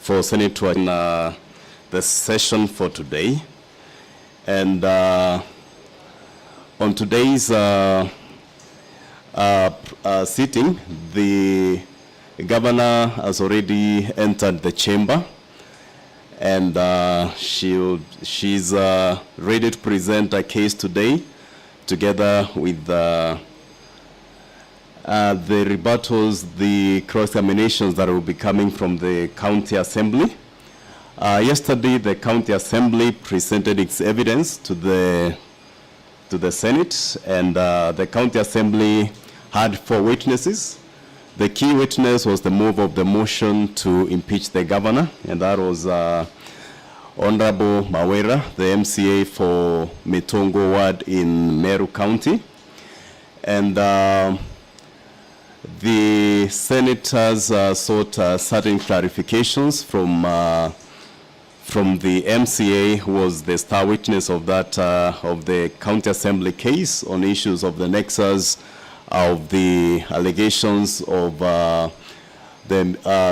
for Senate to in the session for today. And on today's sitting, the governor has already entered the chamber, and she's ready to present a case today, together with the rebuttals, the cross-examinations that will be coming from the county assembly. Yesterday, the county assembly presented its evidence to the Senate, and the county assembly had 4 witnesses. The key witness was the move of the motion to impeach the governor, and that was Honorable Mawera, the MCA for Mitongo Ward in Meru County. And the senators sought certain clarifications from the MCA, who was the star witness of that of the county assembly case, on issues of the nexus of the allegations of the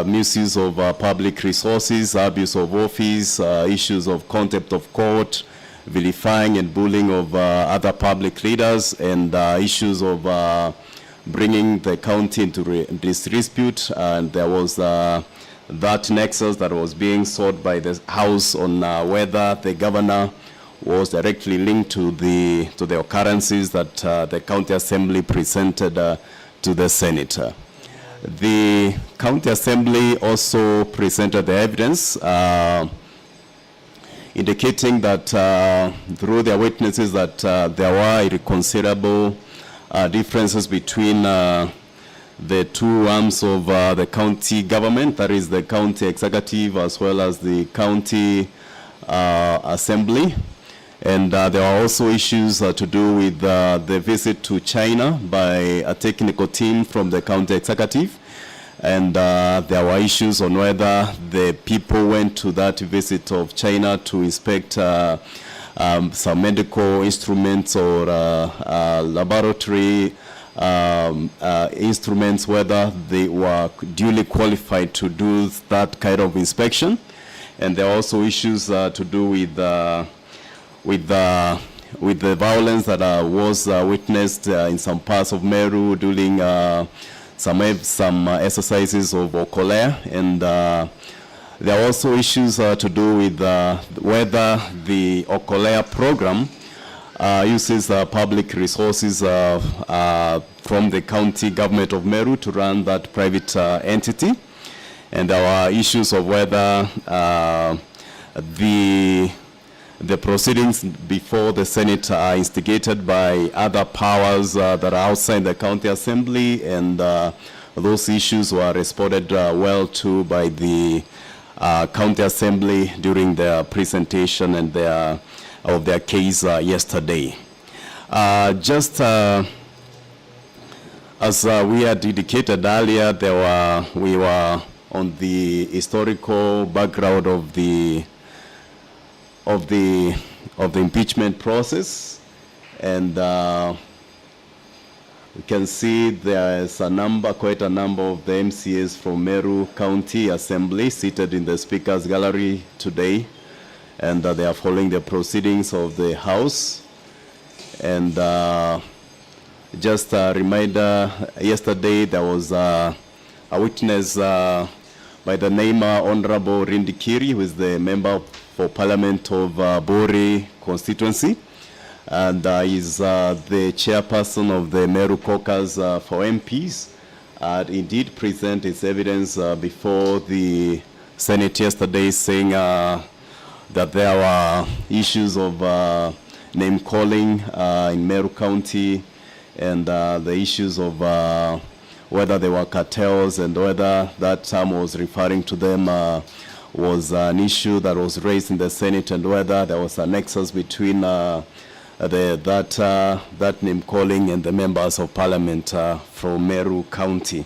misuse of public resources, abuse of office, issues of contempt of court, vilifying and bullying of other public leaders, and issues of bringing the county into this dispute. And there was that nexus that was being sought by the House on whether the governor was directly linked to the occurrences that the county assembly presented to the Senate. The county assembly also presented the evidence indicating that through their witnesses that there were irreconcilable differences between the 2 arms of the county government, that is the county executive as well as the county assembly. And there are also issues to do with the visit to China by a technical team from the county executive. And there were issues on whether the people went to that visit of China to inspect some medical instruments or laboratory instruments, whether they were duly qualified to do that kind of inspection. And there are also issues to do with the violence that was witnessed in some parts of Meru during some exercises of Okolea. And there are also issues to do with whether the Okolea program uses public resources from the county government of Meru to run that private entity. And there are issues of whether the proceedings before the Senate are instigated by other powers that are outside the county assembly, and those issues were responded well to by the county assembly during their presentation and of their case yesterday. Just as we had indicated earlier, we were on the historical background of the impeachment process, and you can see there is quite a number of the MCAs from Meru County Assembly seated in the Speaker's Gallery today, and they are following the proceedings of the House. And just a reminder, yesterday there was a witness by the name Honorable Rindikiri, who is the member for Parliament of Bori constituency, and is the chairperson of the Meru Caucus for MPs. Indeed present its evidence before the Senate yesterday, saying that there were issues of name calling in Meru County, and the issues of whether there were cartels and whether that term was referring to them was an issue that was raised in the Senate, and whether there was a nexus between that name calling and the members of Parliament from Meru County.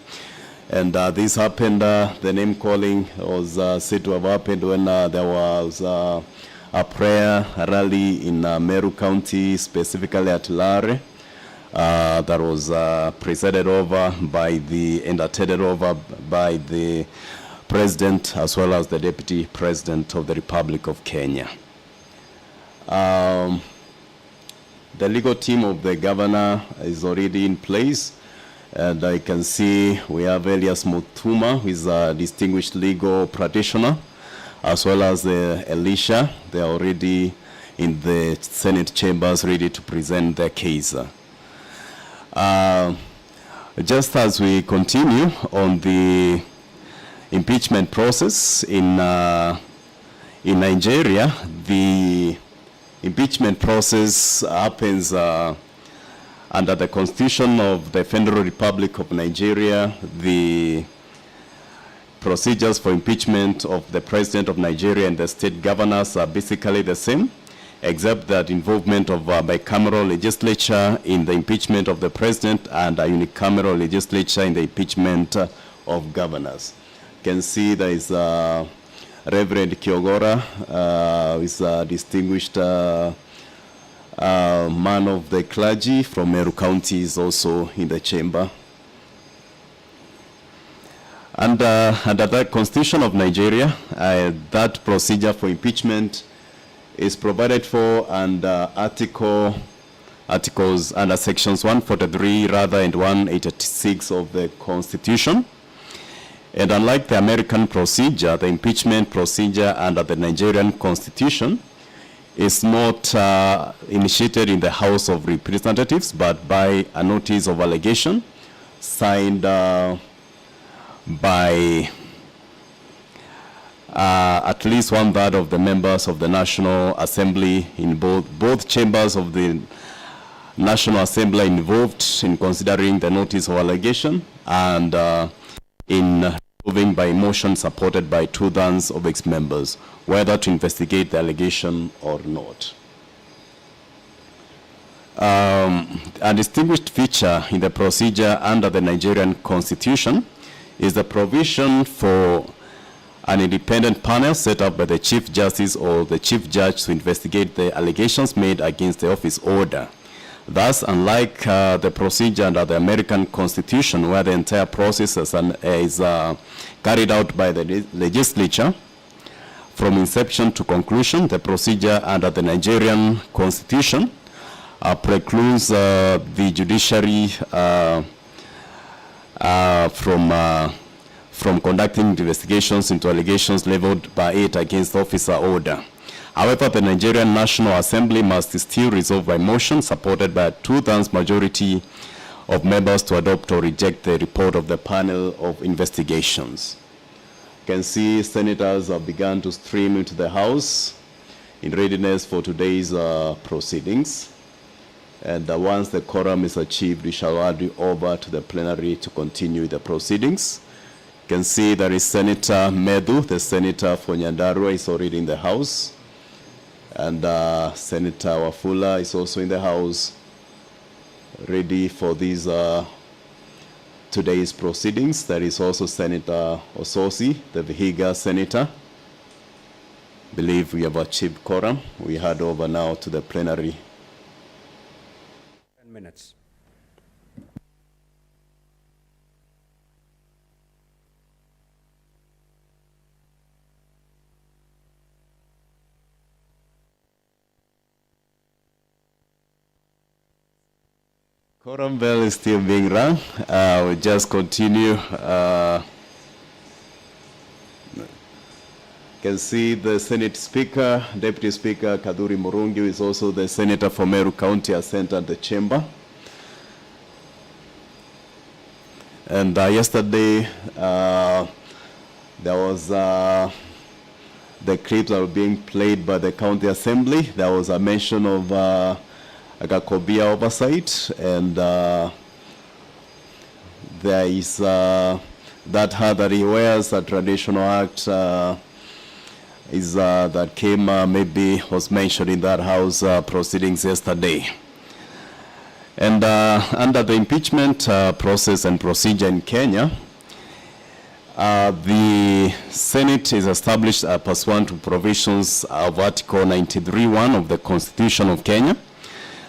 And this happened, the name calling was said to have happened when there was a prayer rally in Meru County, specifically at Lare, that was presided over by and attended over by the President as well as the Deputy President of the Republic of Kenya. The legal team of the governor is already in place, and I can see we have Elias Mutuma, who is a distinguished legal practitioner, as well as Elisha. They are already in the Senate chambers ready to present their case. Just as we continue on the impeachment process in Nigeria, the impeachment process happens under the Constitution of the Federal Republic of Nigeria. The procedures for impeachment of the President of Nigeria and the state governors are basically the same, except that involvement of bicameral legislature in the impeachment of the President and a unicameral legislature in the impeachment of governors. You can see there is Reverend Kiogora, who is a distinguished man of the clergy from Meru County, is also in the chamber. And under the Constitution of Nigeria, that procedure for impeachment is provided for under articles under sections 143 rather and 186 of the Constitution. And unlike the American procedure, the impeachment procedure under the Nigerian Constitution is not initiated in the House of Representatives, but by a notice of allegation signed by at least 1/3 of the members of the National Assembly in both chambers of the National Assembly involved in considering the notice of allegation, and in moving by motion supported by 2/3 of its members, whether to investigate the allegation or not. A distinguished feature in the procedure under the Nigerian Constitution is the provision for an independent panel set up by the Chief Justice or the Chief Judge to investigate the allegations made against the office order. Thus, unlike the procedure under the American Constitution, where the entire process is carried out by the legislature from inception to conclusion, the procedure under the Nigerian Constitution precludes the judiciary from conducting investigations into allegations leveled by it against the officer order. However, the Nigerian National Assembly must still resolve by motion supported by a 2/3 majority of members to adopt or reject the report of the panel of investigations. You can see senators have begun to stream into the House in readiness for today's proceedings. And once the quorum is achieved, we shall hand it over to the plenary to continue the proceedings. You can see there is Senator Medu, the senator for NAARUA, is already in the House. And Senator Wafula is also in the House, ready for these today's proceedings. There is also Senator Ososi, the Vihiga senator. Believe we have achieved quorum. We hand over now to the plenary. 10 minutes. Quorum bell is still being rung. We'll just continue. You can see the Senate Speaker, Deputy Speaker Kaduri Murungi, who is also the Senator for Meru County, has entered the chamber. And yesterday, there was the clips that were being played by the County Assembly. There was a mention of Gakobia oversight, and there is that hat that he wears, a traditional act that came, maybe was mentioned in that House proceedings yesterday. And under the impeachment process and procedure in Kenya, the Senate is established pursuant to provisions of Article 93(1) of the Constitution of Kenya.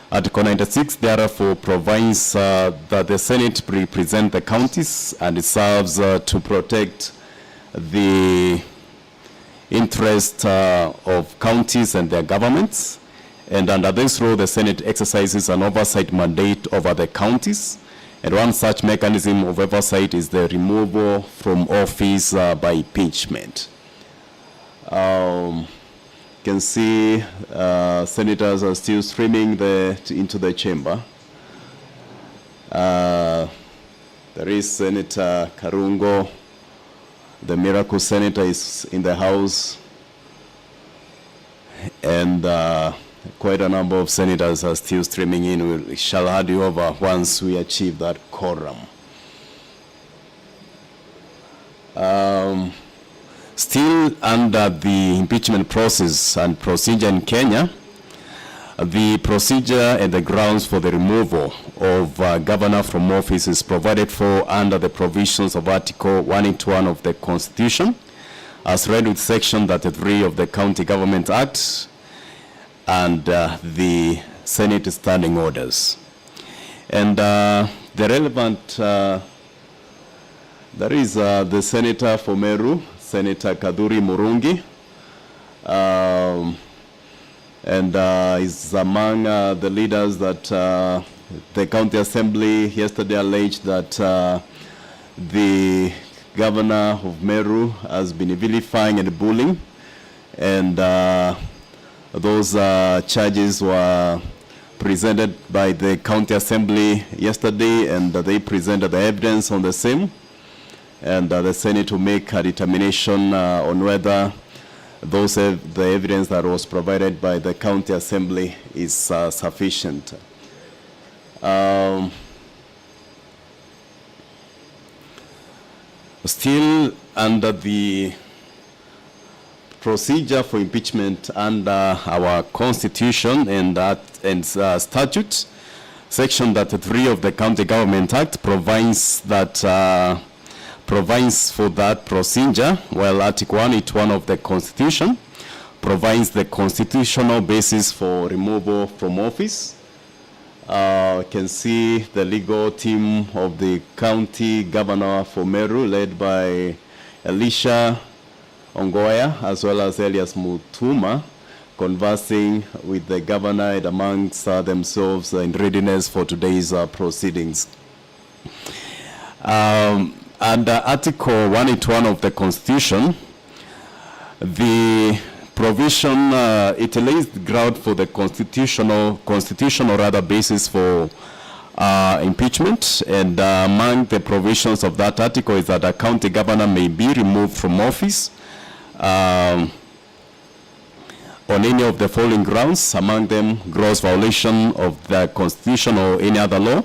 Article 96 therefore provides that the Senate represent the counties, and it serves to protect the interest of counties and their governments. And under this rule, the Senate exercises an oversight mandate over the counties. And one such mechanism of oversight is the removal from office by impeachment. You can see senators are still streaming into the chamber. There is Senator Karungo. The miracle senator is in the house. And quite a number of senators are still streaming in. We shall hand you over once we achieve that quorum. Still under the impeachment process and procedure in Kenya, the procedure and the grounds for the removal of governor from office is provided for under the provisions of Article 181 of the Constitution, as read with Section 33 of the County Government Act, and the Senate standing orders. And the relevant, there is the Senator for Meru, Senator Kaduri Murungi, and is among the leaders that the County Assembly yesterday alleged that the governor of Meru has been vilifying and bullying, and those charges were presented by the County Assembly yesterday, and they presented the evidence on the same, and the Senate will make a determination on whether the evidence that was provided by the County Assembly is sufficient. Still under the procedure for impeachment under our Constitution and statute, Section 33 of the County Government Act provides that provides for that procedure, while Article 181 of the Constitution provides the constitutional basis for removal from office. You can see the legal team of the county governor for Meru, led by Elisha Ongoya, as well as Elias Mutuma, conversing with the governor and amongst themselves in readiness for today's proceedings. Under Article 181 of the Constitution, the provision, it lays the ground for the constitutional basis for impeachment, and among the provisions of that article is that a county governor may be removed from office on any of the following grounds, among them gross violation of the Constitution or any other law,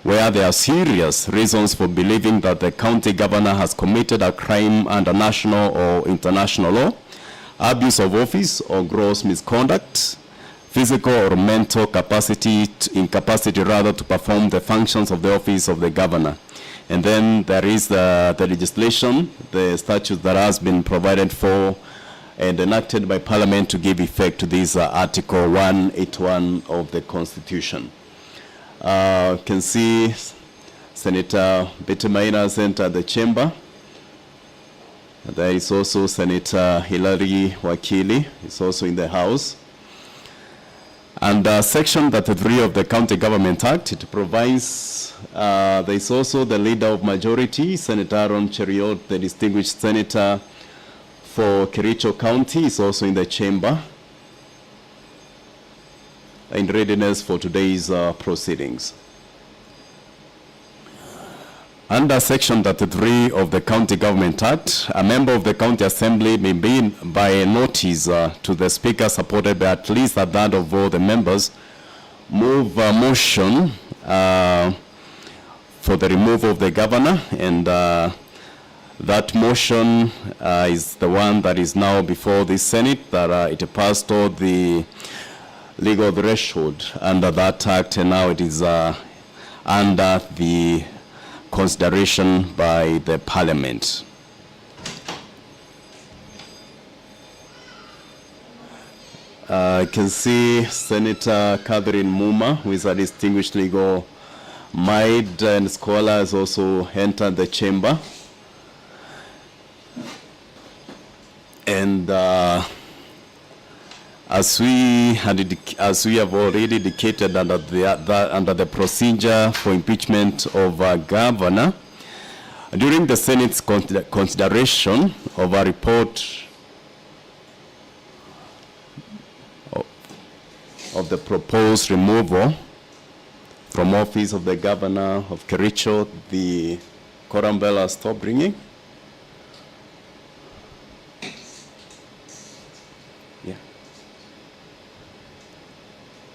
where there are serious reasons for believing that the county governor has committed a crime under national or international law, abuse of office or gross misconduct, physical or mental incapacity to perform the functions of the office of the governor. And then there is the legislation, the statute that has been provided for and enacted by Parliament to give effect to this Article 181 of the Constitution. You can see Senator Betty Maina entered the chamber. There is also Senator Hilary Wakili, is also in the house. And Section 33 of the County Government Act, it provides, there is also the leader of majority, Senator Aaron Cheriot, the distinguished senator for Kericho County, is also in the chamber, in readiness for today's proceedings. Under Section 33 of the County Government Act, a member of the County Assembly may be by a notice to the Speaker, supported by at least a third of all the members, move a motion for the removal of the governor, and that motion is the one that is now before the Senate, that it passed all the legal threshold under that act, and now it is under the consideration by the Parliament. You can see Senator Catherine Muma, who is a distinguished legal mind and scholar, has also entered the chamber. as we have already indicated under the procedure for impeachment of a governor, during the Senate's consideration of a report of the proposed removal from office of the governor of Kericho, the quorum bell has stopped ringing. Yeah.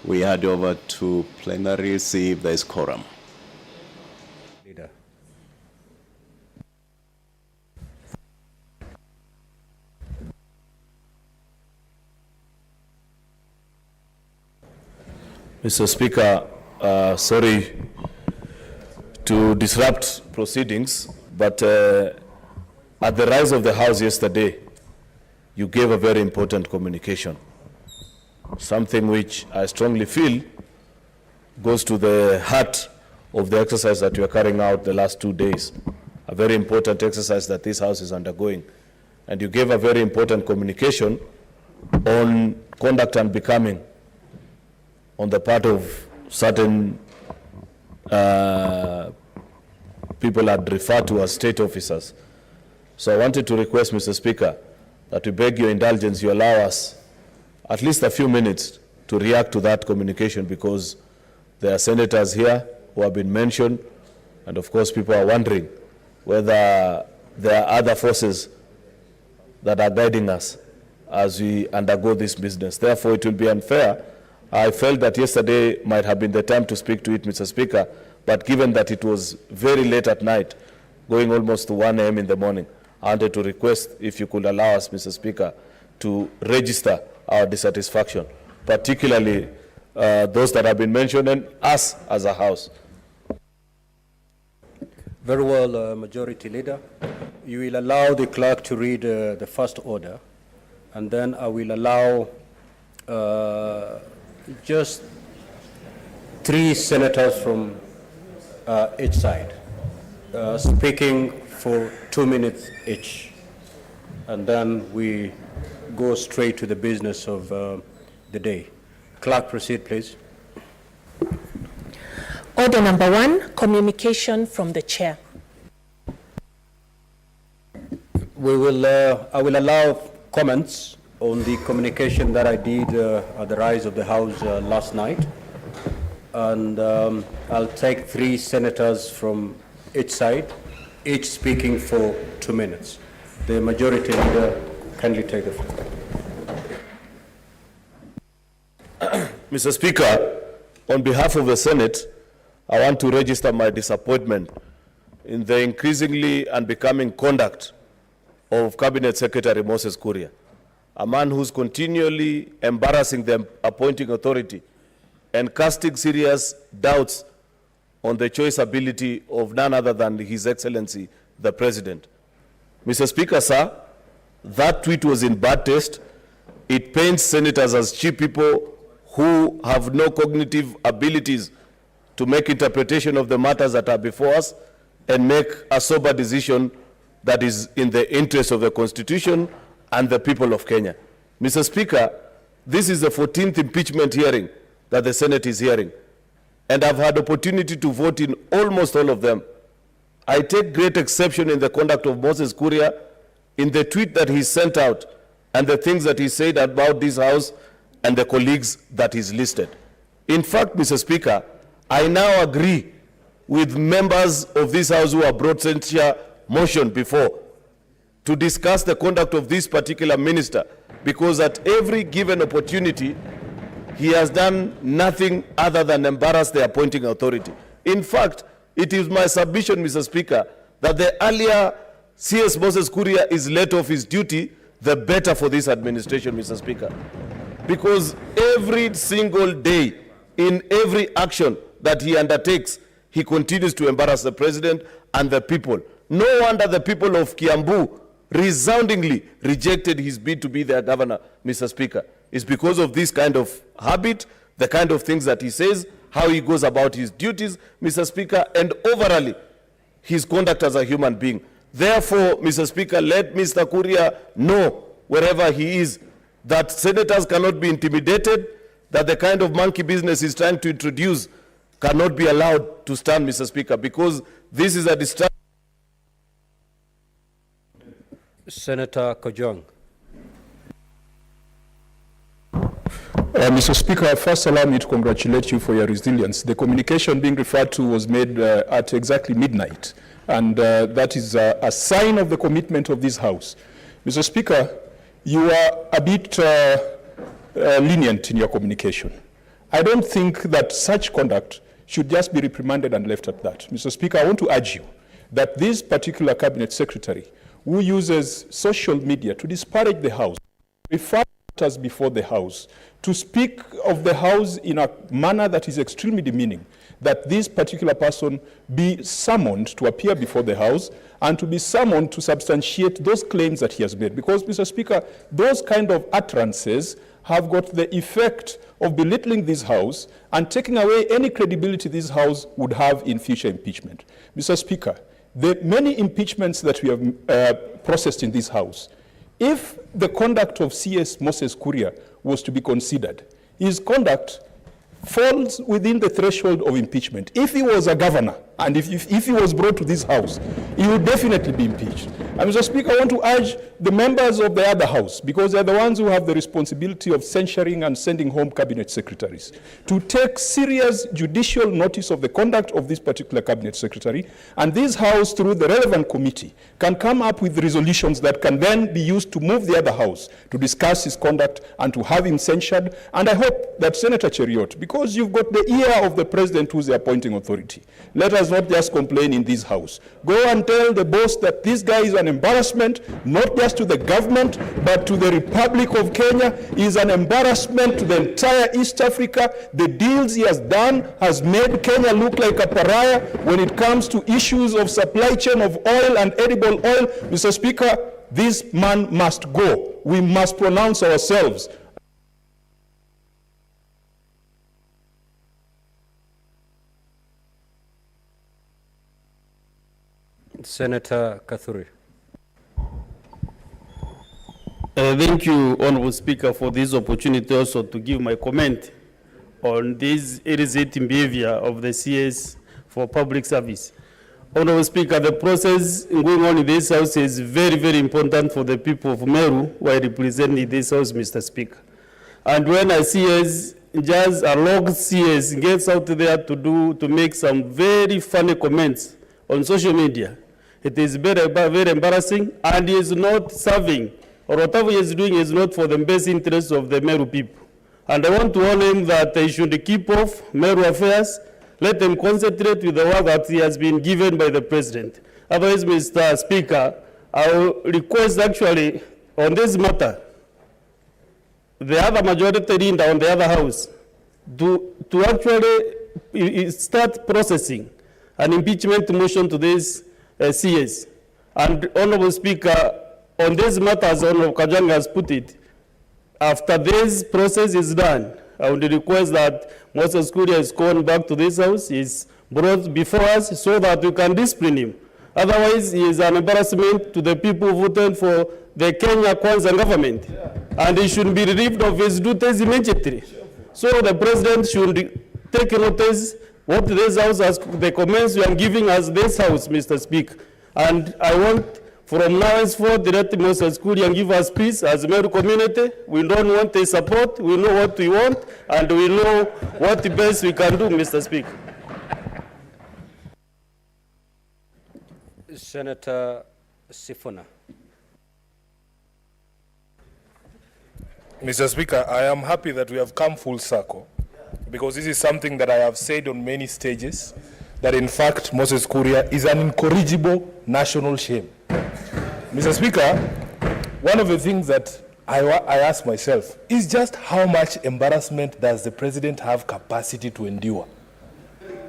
We hand over to plenary, see if there is quorum. Leader. Mr. Speaker, sorry to disrupt proceedings, but at the rise of the House yesterday, you gave a very important communication, something which I strongly feel goes to the heart of the exercise that you are carrying out the last 2 days, a very important exercise that this House is undergoing. And you gave a very important communication on conduct and becoming on the part of certain people I'd refer to as state officers. So I wanted to request, Mr. Speaker, that we beg your indulgence, you allow us at least a few minutes to react to that communication, because there are senators here who have been mentioned, and of course people are wondering whether there are other forces that are guiding us as we undergo this business. Therefore, it will be unfair. I felt that yesterday might have been the time to speak to it, Mr. Speaker, but given that it was very late at night, going almost to 1 a.m. in the morning, I wanted to request if you could allow us, Mr. Speaker, to register our dissatisfaction, particularly those that have been mentioned and us as a House. Very well, Majority Leader. You will allow the clerk to read the first order, and then I will allow just 3 senators from each side speaking for 2 minutes each, and then we go straight to the business of the day. Clerk, proceed, please. Order number 1, communication from the chair. I will allow comments on the communication that I did at the rise of the House last night. And I'll take 3 senators from each side, each speaking for 2 minutes. The Majority Leader, kindly take the floor. Mr. Speaker, on behalf of the Senate, I want to register my disappointment in the increasingly unbecoming conduct of Cabinet Secretary Moses Kuria, a man who's continually embarrassing the appointing authority and casting serious doubts on the choice ability of none other than His Excellency, the President. Mr. Speaker, sir, that tweet was in bad taste. It paints senators as cheap people who have no cognitive abilities to make interpretation of the matters that are before us and make a sober decision that is in the interest of the Constitution and the people of Kenya. Mr. Speaker, this is the 14th impeachment hearing that the Senate is hearing, and I've had opportunity to vote in almost all of them. I take great exception in the conduct of Moses Kuria, in the tweet that he sent out, and the things that he said about this House and the colleagues that he's listed. In fact, Mr. Speaker, I now agree with members of this House who have brought censure motion before to discuss the conduct of this particular minister, because at every given opportunity, he has done nothing other than embarrass the appointing authority. In fact, it is my submission, Mr. Speaker, that the earlier CS Moses Kuria is let off his duty, the better for this administration, Mr. Speaker. Because every single day, in every action that he undertakes, he continues to embarrass the president and the people. No wonder the people of Kiambu resoundingly rejected his bid to be their governor, Mr. Speaker. It's because of this kind of habit, the kind of things that he says, how he goes about his duties, Mr. Speaker, and overall, his conduct as a human being. Therefore, Mr. Speaker, let Mr. Kuria know wherever he is, that senators cannot be intimidated, that the kind of monkey business he's trying to introduce cannot be allowed to stand, Mr. Speaker, because this is a distraction. Senator Kojong. Mr. Speaker, first allow me to congratulate you for your resilience. The communication being referred to was made at exactly midnight, and that is a sign of the commitment of this House. Mr. Speaker, you are a bit lenient in your communication. I don't think that such conduct should just be reprimanded and left at that. Mr. Speaker, I want to urge you that this particular cabinet secretary who uses social media to disparage the House, refer matters before the House, to speak of the House in a manner that is extremely demeaning, that this particular person be summoned to appear before the House and to be summoned to substantiate those claims that he has made. Because, Mr. Speaker, those kind of utterances have got the effect of belittling this House and taking away any credibility this House would have in future impeachment. Mr. Speaker, the many impeachments that we have processed in this House, if the conduct of CS Moses Kuria was to be considered, his conduct falls within the threshold of impeachment. If he was a governor and if he was brought to this House, he would definitely be impeached. And Mr. Speaker, I want to urge the members of the other House, because they're the ones who have the responsibility of censuring and sending home cabinet secretaries, to take serious judicial notice of the conduct of this particular cabinet secretary, and this House, through the relevant committee, can come up with resolutions that can then be used to move the other House to discuss his conduct and to have him censured. And I hope that Senator Cheriot, because you've got the ear of the president who's the appointing authority, let us not just complain in this House. Go and tell the boss that this guy is an embarrassment, not just to the government, but to the Republic of Kenya. He is an embarrassment to the entire East Africa. The deals he has done has made Kenya look like a pariah when it comes to issues of supply chain of oil and edible oil. Mr. Speaker, this man must go. We must pronounce ourselves. Senator Kathuri. Thank you, Honorable Speaker, for this opportunity also to give my comment on this irritating behavior of the CS for public service. Honorable Speaker, the process going on in this House is very, very important for the people of Meru who are representing this House, Mr. Speaker. And when a CS, just a log CS, gets out there to make some very funny comments on social media, it is very, very embarrassing, and he is not serving, or whatever he is doing is not for the best interests of the Meru people. And I want to warn him that they should keep off Meru affairs. Let them concentrate with the work that he has been given by the president. Otherwise, Mr. Speaker, I will request actually on this matter, the other majority leader on the other house, to actually start processing an impeachment motion to this CS. And Honorable Speaker, on this matter, as Honorable Kajanga has put it, after this process is done, I would request that Moses Kuria is called back to this House, is brought before us so that we can discipline him. Otherwise, he is an embarrassment to the people who voted for the Kenya Kwanza government. And he should be relieved of his duties immediately. So the president should take notice what this House has, the comments you are giving us this House, Mr. Speaker. And I want from now henceforth, let Moses Kuria give us peace as a Meru community. We don't want their support. We know what we want, and we know what the best we can do, Mr. Speaker. Senator Sifuna. Mr. Speaker, I am happy that we have come full circle, because this is something that I have said on many stages, that in fact Moses Kuria is an incorrigible national shame. Mr. Speaker, one of the things that I ask myself is just how much embarrassment does the president have capacity to endure?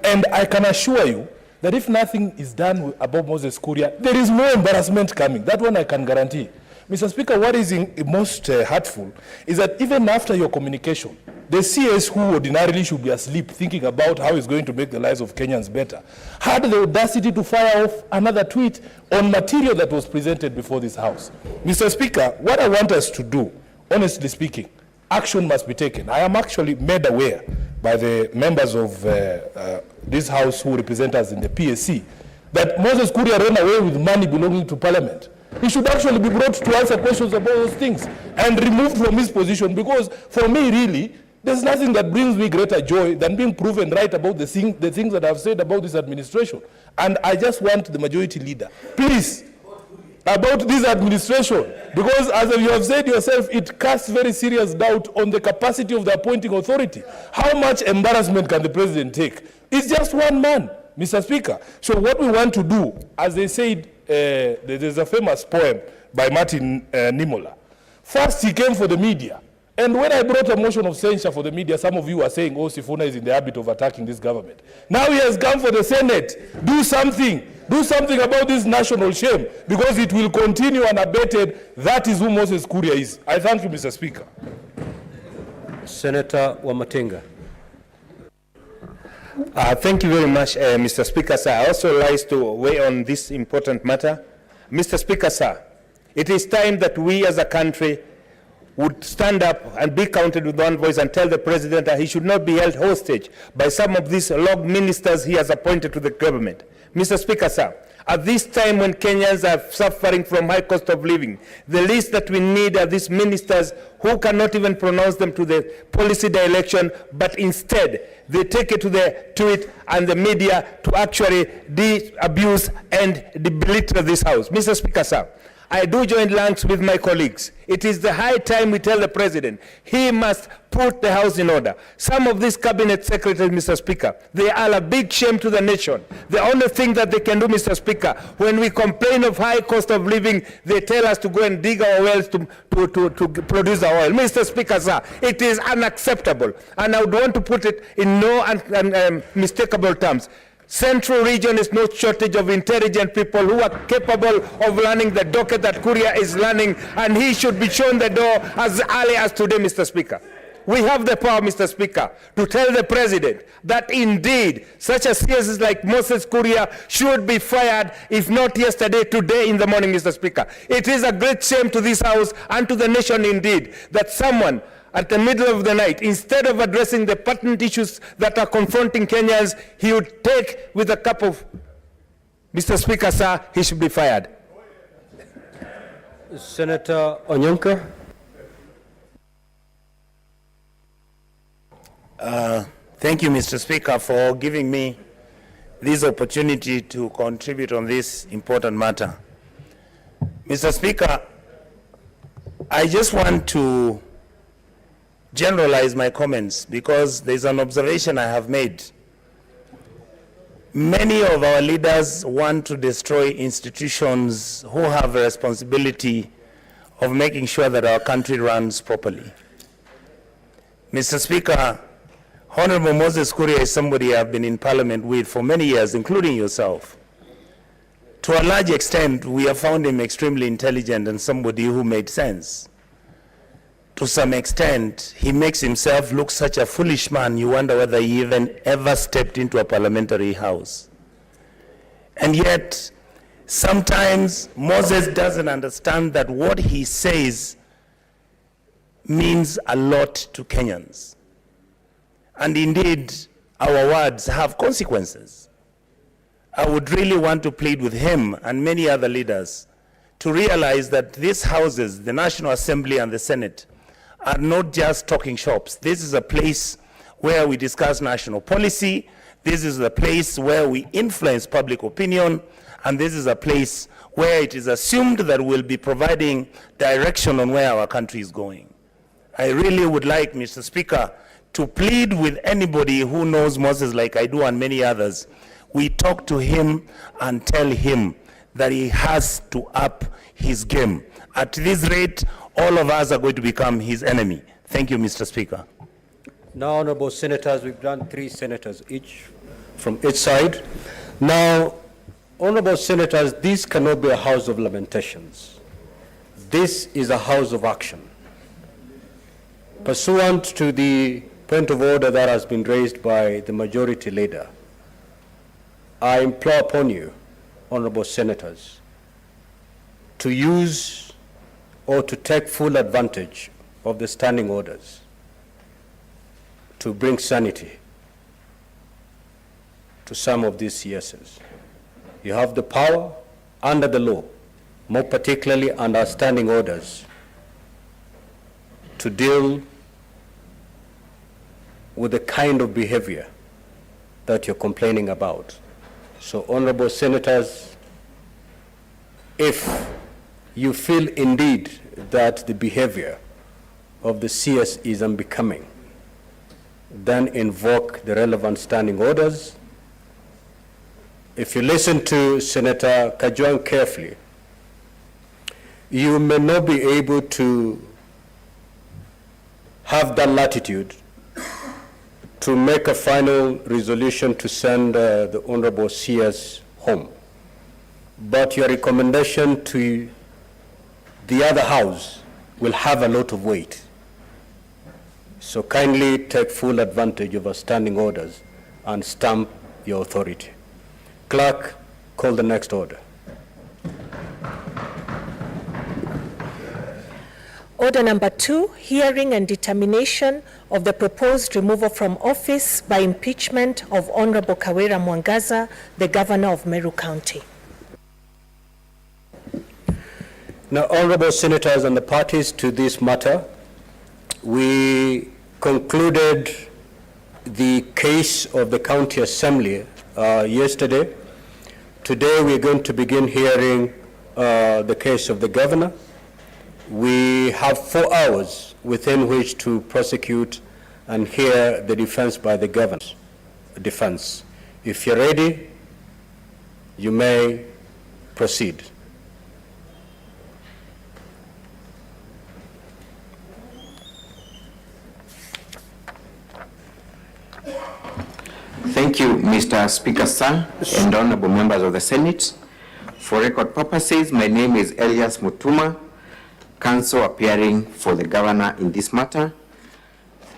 And I can assure you that if nothing is done about Moses Kuria, there is more embarrassment coming. That one I can guarantee. Mr. Speaker, what is most hurtful is that even after your communication, the CS who ordinarily should be asleep thinking about how he's going to make the lives of Kenyans better, had the audacity to fire off another tweet on material that was presented before this House. Mr. Speaker, what I want us to do, honestly speaking, action must be taken. I am actually made aware by the members of this House who represent us in the PSC that Moses Kuria ran away with money belonging to Parliament. He should actually be brought to answer questions about those things and removed from his position, because for me, really, there's nothing that brings me greater joy than being proven right about the things that I've said about this administration. And I just want the majority leader, please, about this administration, because as you have said yourself, it casts very serious doubt on the capacity of the appointing authority. How much embarrassment can the president take? It's just one man, Mr. Speaker. So what we want to do, as they said, there's a famous poem by Martin Niemöller. First, he came for the media. And when I brought a motion of censure for the media, some of you are saying, oh, Sifuna is in the habit of attacking this government. Now he has come for the Senate. Do something. Do something about this national shame, because it will continue unabated. That is who Moses Kuria is. I thank you, Mr. Speaker. Senator Wamatinga. Thank you very much, Mr. Speaker, sir. I also like to weigh on this important matter. Mr. Speaker, sir, it is time that we as a country would stand up and be counted with one voice and tell the president that he should not be held hostage by some of these log ministers he has appointed to the government. Mr. Speaker, sir, at this time when Kenyans are suffering from high cost of living, the least that we need are these ministers who cannot even pronounce them to the policy direction, but instead they take it to the tweet and the media to actually abuse and belittle this House. Mr. Speaker, sir, I do join ranks with my colleagues. It is the high time we tell the president he must put the House in order. Some of these cabinet secretaries, Mr. Speaker, they are a big shame to the nation. The only thing that they can do, Mr. Speaker, when we complain of high cost of living, they tell us to go and dig our wells to produce our oil. Mr. Speaker, sir, it is unacceptable. And I would want to put it in no unmistakable terms. Central region is no shortage of intelligent people who are capable of learning the docket that Kuria is learning, and he should be shown the door as early as today, Mr. Speaker. We have the power, Mr. Speaker, to tell the president that indeed such a CS like Moses Kuria should be fired, if not yesterday, today in the morning, Mr. Speaker. It is a great shame to this House and to the nation indeed that someone at the middle of the night, instead of addressing the pertinent issues that are confronting Kenyans, he would take with a cup of, Mr. Speaker, sir, he should be fired. Senator Onyonka. Thank you, Mr. Speaker, for giving me this opportunity to contribute on this important matter. Mr. Speaker, I just want to generalize my comments because there's an observation I have made. Many of our leaders want to destroy institutions who have a responsibility of making sure that our country runs properly. Mr. Speaker, Honorable Moses Kuria is somebody I've been in Parliament with for many years, including yourself. To a large extent, we have found him extremely intelligent and somebody who made sense. To some extent, he makes himself look such a foolish man, you wonder whether he even ever stepped into a parliamentary house. And yet, sometimes Moses doesn't understand that what he says means a lot to Kenyans. And indeed, our words have consequences. I would really want to plead with him and many other leaders to realize that these houses, the National Assembly and the Senate, are not just talking shops. This is a place where we discuss national policy. This is a place where we influence public opinion. And this is a place where it is assumed that we'll be providing direction on where our country is going. I really would like, Mr. Speaker, to plead with anybody who knows Moses like I do and many others. We talk to him and tell him that he has to up his game. At this rate, all of us are going to become his enemy. Thank you, Mr. Speaker. Now, honorable senators, we've done 3 senators each from each side. Now, honorable senators, this cannot be a house of lamentations. This is a house of action. Pursuant to the point of order that has been raised by the majority leader. I implore upon you, honorable senators, to use or to take full advantage of the standing orders to bring sanity to some of these CSs. You have the power under the law, more particularly under standing orders, to deal with the kind of behavior that you're complaining about. So, honorable senators, if you feel indeed that the behavior of the CS is unbecoming, then invoke the relevant standing orders. If you listen to Senator Kajwang carefully, you may not be able to have that latitude to make a final resolution to send the Honorable CS home. But your recommendation to the other house will have a lot of weight. So kindly take full advantage of our standing orders and stamp your authority. Clerk, call the next order. Order number 2, hearing and determination of the proposed removal from office by impeachment of Honorable Kawira Mwangaza, the Governor of Meru County. Now, honorable senators and the parties to this matter, we concluded the case of the county assembly yesterday. Today we're going to begin hearing the case of the governor. We have 4 hours within which to prosecute and hear the defense by the governor's defense. If you're ready, you may proceed. Thank you, Mr. Speaker, sir, and honorable members of the Senate. For record purposes, my name is Elias Mutuma, counsel appearing for the governor in this matter.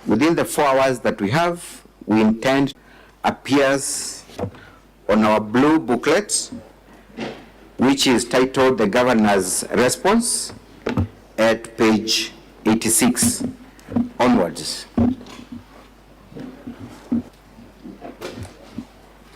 Within the 4 hours that we have, we intend appears on our blue booklet, which is titled The Governor's Response, at page 86 onwards.